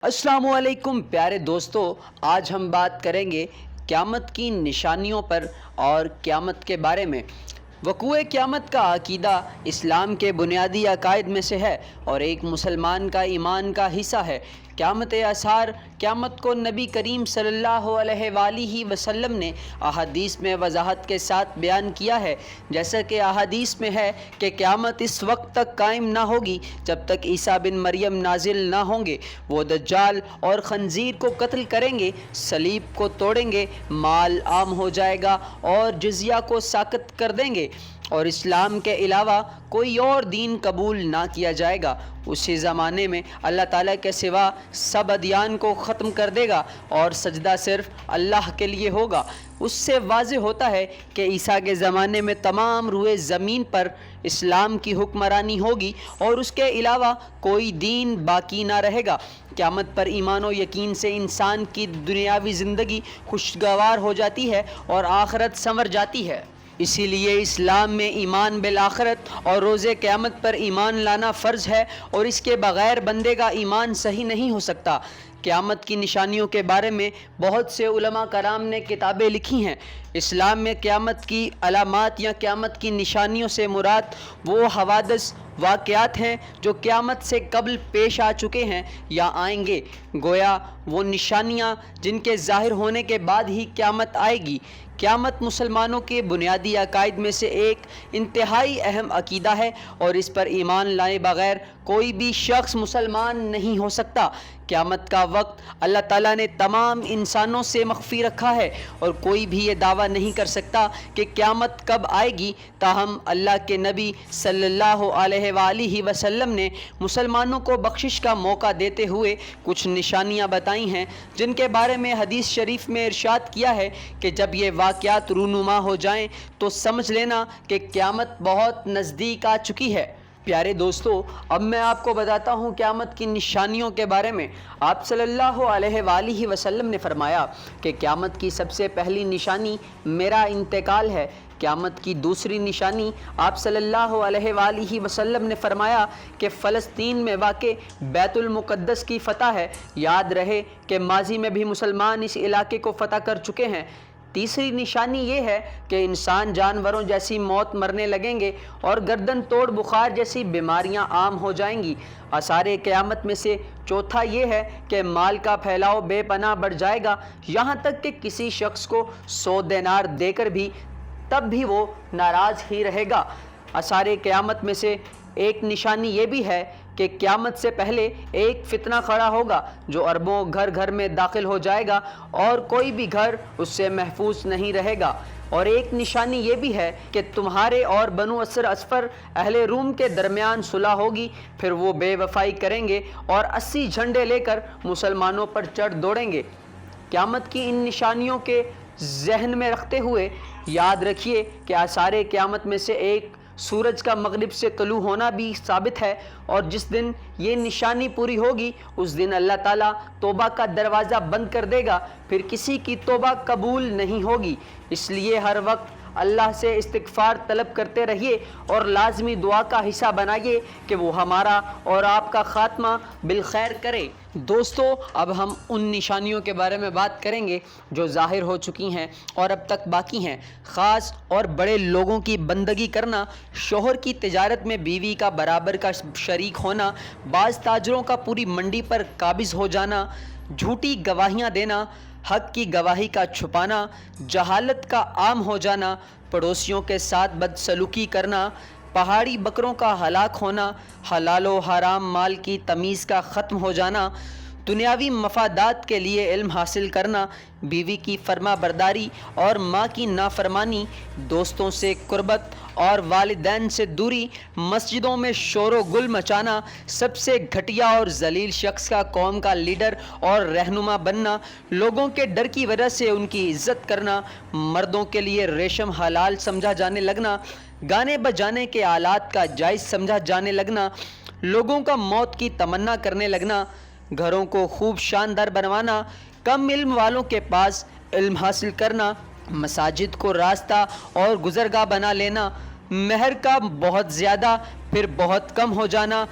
अस्सलाम वालेकुम प्यारे दोस्तों, आज हम बात करेंगे क़यामत की निशानियों पर और क़यामत के बारे में। वक़ूए क़यामत का अक़ीदा इस्लाम के बुनियादी अक़ाइद में से है और एक मुसलमान का ईमान का हिस्सा है। क़यामत आसार क़यामत को नबी करीम सल्लल्लाहु अलैहि वसल्लम ने अहादीस में वजाहत के साथ बयान किया है। जैसा कि अहादीस में है कि क़यामत इस वक्त तक कायम ना होगी जब तक ईसा बिन मरियम नाजिल ना होंगे। वो दज्जाल और खंजीर को कत्ल करेंगे, सलीब को तोड़ेंगे, माल आम हो जाएगा और जिज़िया को साक़त कर देंगे और इस्लाम के अलावा कोई और दीन कबूल ना किया जाएगा। उसी ज़माने में अल्लाह ताला के सिवा सब अदियान को ख़त्म कर देगा और सजदा सिर्फ़ अल्लाह के लिए होगा। उससे वाज़े होता है कि ईसा के ज़माने में तमाम रुए ज़मीन पर इस्लाम की हुक्मरानी होगी और उसके अलावा कोई दीन बाकी ना रहेगा। क़यामत पर ईमान और यकीन से इंसान की दुनियावी ज़िंदगी खुशगवार हो जाती है और आखिरत संवर जाती है। इसीलिए इस्लाम में ईमान बिल आखिरत और रोज़े क़यामत पर ईमान लाना फ़र्ज़ है और इसके बग़ैर बंदे का ईमान सही नहीं हो सकता। क़यामत की निशानियों के बारे में बहुत से उलमा कराम ने किताबें लिखी हैं। इस्लाम में क़यामत की अलामात या क़यामत की निशानियों से मुराद वो हवादस वाक़यात हैं जो क़यामत से कबल पेश आ चुके हैं या आएंगे। गोया वो निशानियाँ जिनके ज़ाहिर होने के बाद ही क़यामत आएगी। क़यामत मुसलमानों के बुनियादी अक़ाइद में से एक इंतहाई अहम अक़ीदा है और इस पर ईमान लाए बग़ैर कोई भी शख्स मुसलमान नहीं हो सकता। क़यामत का वक्त अल्लाह ताला ने तमाम इंसानों से मख्फ़ी रखा है और कोई भी ये दावा नहीं कर सकता कि क़यामत कब आएगी। ताहम अल्लाह के नबी सल्लल्लाहु अलैहि वसल्लम ने मुसलमानों को बख्शिश का मौका देते हुए कुछ निशानियाँ बताई हैं जिनके बारे में हदीस शरीफ में इरशाद किया है कि जब ये वाक़यात रूनुमा हो जाएं तो समझ लेना कि क़यामत बहुत नज़दीक आ चुकी है। प्यारे दोस्तों, अब मैं आपको बताता हूँ क़यामत की निशानियों के बारे में। आप सल्लल्लाहु अलैहि वसल्लम ने फरमाया कि क़यामत की सबसे पहली निशानी मेरा इंतकाल है। क़यामत की दूसरी निशानी आप सल्लल्लाहु अलैहि वसल्लम ने फरमाया कि फ़लस्तीन में वाक़े बैतुल मुक़द्दस की फ़तह है। याद रहे कि माजी में भी मुसलमान इस इलाके को फ़तह कर चुके हैं। तीसरी निशानी ये है कि इंसान जानवरों जैसी मौत मरने लगेंगे और गर्दन तोड़ बुखार जैसी बीमारियां आम हो जाएंगी। आसारे क़यामत में से चौथा ये है कि माल का फैलाव बेपनाह बढ़ जाएगा, यहाँ तक कि किसी शख्स को 100 दिनार देकर भी तब भी वो नाराज़ ही रहेगा। आसारे क़यामत में से एक निशानी ये भी है कि क़यामत से पहले एक फ़ितना खड़ा होगा जो अरबों घर घर में दाखिल हो जाएगा और कोई भी घर उससे महफूज नहीं रहेगा। और एक निशानी ये भी है कि तुम्हारे और बनु असर असफर अहले रूम के दरमियान सुलह होगी, फिर वो बेवफाई करेंगे और 80 झंडे लेकर मुसलमानों पर चढ़ दौड़ेंगे। क़यामत की इन निशानियों के जहन में रखते हुए याद रखिए कि आसारे क़यामत में से एक सूरज का मगरिब से तलू होना भी साबित है और जिस दिन ये निशानी पूरी होगी उस दिन अल्लाह ताला तौबा का दरवाज़ा बंद कर देगा, फिर किसी की तौबा कबूल नहीं होगी। इसलिए हर वक्त अल्लाह से इस्तिग़फ़ार तलब करते रहिए और लाज़मी दुआ का हिस्सा बनाइए कि वो हमारा और आपका ख़ात्मा बिलखैर करे। दोस्तों, अब हम उन निशानियों के बारे में बात करेंगे जो ज़ाहिर हो चुकी हैं और अब तक बाकी हैं। ख़ास और बड़े लोगों की बंदगी करना, शोहर की तिजारत में बीवी का बराबर का शरीक होना, बाज़ ताजरों का पूरी मंडी पर काबिज़ हो जाना, झूठी गवाहियाँ देना, हक की गवाही का छुपाना, जहालत का आम हो जाना, पड़ोसियों के साथ बदसलूकी करना, पहाड़ी बकरों का हलाक होना, हलाल व हराम माल की तमीज़ का ख़त्म हो जाना, दुनियावी मफादात के लिए इल्म हासिल करना, बीवी की फर्मा बरदारी और माँ की नाफरमानी, दोस्तों से कुर्बत और वालिदैन से दूरी, मस्जिदों में शोर व गुल मचाना, सबसे घटिया और जलील शख्स का कौम का लीडर और रहनुमा बनना, लोगों के डर की वजह से उनकी इज़्ज़त करना, मर्दों के लिए रेशम हलाल समझा जाने लगना, गाने बजाने के आलात का जायज़ समझा जाने लगना, लोगों का मौत की तमन्ना करने लगना, घरों को खूब शानदार बनवाना, कम इल्म वालों के पास इल्म हासिल करना, मसाजिद को रास्ता और गुज़रगाह बना लेना, महर का बहुत ज़्यादा फिर बहुत कम हो जाना,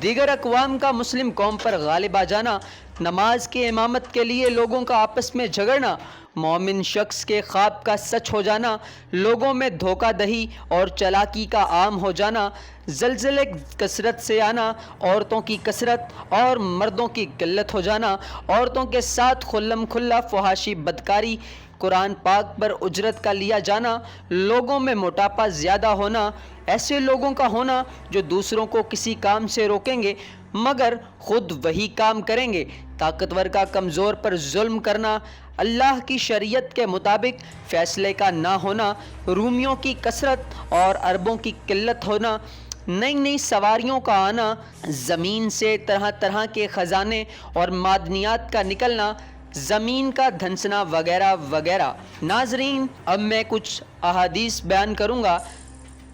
दीगर अक़वाम का मुस्लिम कौम पर गालिब आ जाना, نماز کے امامت کے لیے لوگوں کا آپس میں جھگڑنا، مومن شخص کے خواب کا سچ ہو جانا، لوگوں میں دھوکہ دہی اور چالاکی کا عام ہو جانا، زلزلے کثرت سے آنا، عورتوں کی کثرت اور مردوں کی قلت ہو جانا، عورتوں کے ساتھ کھلم کھلا فحاشی بدکاری، قرآن پاک پر اجرت کا لیا جانا، لوگوں میں موٹاپا زیادہ ہونا، ایسے لوگوں کا ہونا جو دوسروں کو کسی کام سے روکیں گے مگر خود وہی کام کریں گے، طاقتور کا کمزور پر ظلم کرنا، اللہ کی شریعت کے مطابق فیصلے کا نہ ہونا، رومیوں کی کثرت اور عربوں کی قلت ہونا، نئی نئی سواریوں کا آنا، زمین سے طرح طرح کے خزانے اور معدنیات کا نکلنا، زمین کا دھنسنا وغیرہ وغیرہ۔ ناظرین، اب میں کچھ احادیث بیان کروں گا۔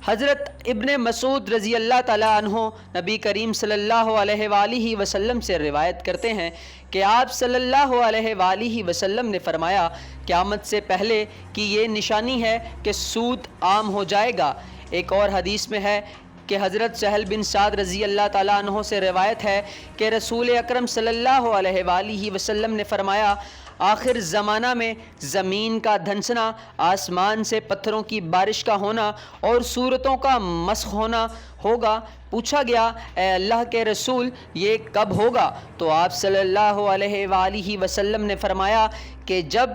حضرت ابن مسعود رضی اللہ تعالیٰ عنہ نبی کریم صلی اللہ علیہ وآلہ وسلم سے روایت کرتے ہیں کہ آپ صلی اللہ علیہ وآلہ وسلم نے فرمایا، قیامت سے پہلے کی یہ نشانی ہے کہ سود عام ہو جائے گا۔ ایک اور حدیث میں ہے کہ حضرت سہل بن سعد رضی اللہ تعالیٰ عنہ سے روایت ہے کہ رسول اکرم صلی اللہ علیہ وآلہ وسلم نے فرمایا، آخر زمانہ میں زمین کا دھنسنا، آسمان سے پتھروں کی بارش کا ہونا اور صورتوں کا مسخ ہونا ہوگا۔ پوچھا گیا، اے اللہ کے رسول، یہ کب ہوگا؟ تو آپ صلی اللہ علیہ وآلہ وسلم نے فرمایا کہ جب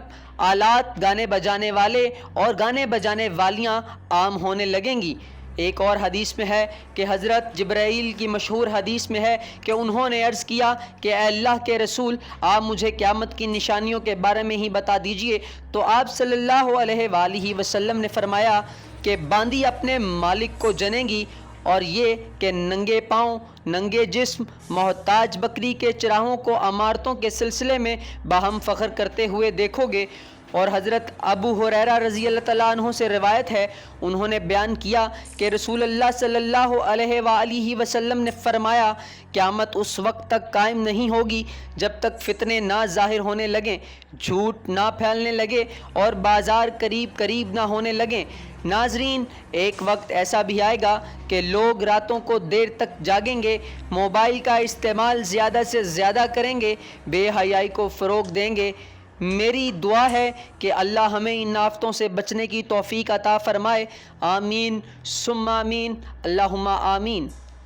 آلات گانے بجانے والے اور گانے بجانے والیاں عام ہونے لگیں گی۔ ایک اور حدیث میں ہے کہ حضرت جبرائیل کی مشہور حدیث میں ہے کہ انہوں نے عرض کیا کہ اے اللہ کے رسول، آپ مجھے قیامت کی نشانیوں کے بارے میں ہی بتا دیجئے۔ تو آپ صلی اللہ علیہ وآلہ وسلم نے فرمایا کہ باندی اپنے مالک کو جنیں گی، اور یہ کہ ننگے پاؤں، ننگے جسم، محتاج بکری کے چراہوں کو عمارتوں کے سلسلے میں باہم فخر کرتے ہوئے دیکھو گے۔ اور حضرت ابو ہریرہ رضی اللہ تعالیٰ عنہ سے روایت ہے، انہوں نے بیان کیا کہ رسول اللہ صلی اللہ علیہ وآلہ وسلم نے فرمایا، قیامت اس وقت تک قائم نہیں ہوگی جب تک فتنے نہ ظاہر ہونے لگیں، جھوٹ نہ پھیلنے لگے اور بازار قریب قریب نہ ہونے لگیں۔ ناظرین، ایک وقت ایسا بھی آئے گا کہ لوگ راتوں کو دیر تک جاگیں گے، موبائل کا استعمال زیادہ سے زیادہ کریں گے، بے حیائی کو فروغ دیں گے۔ میری دعا ہے کہ اللہ ہمیں ان آفتوں سے بچنے کی توفیق عطا فرمائے۔ آمین ثم آمین، اللہم آمین۔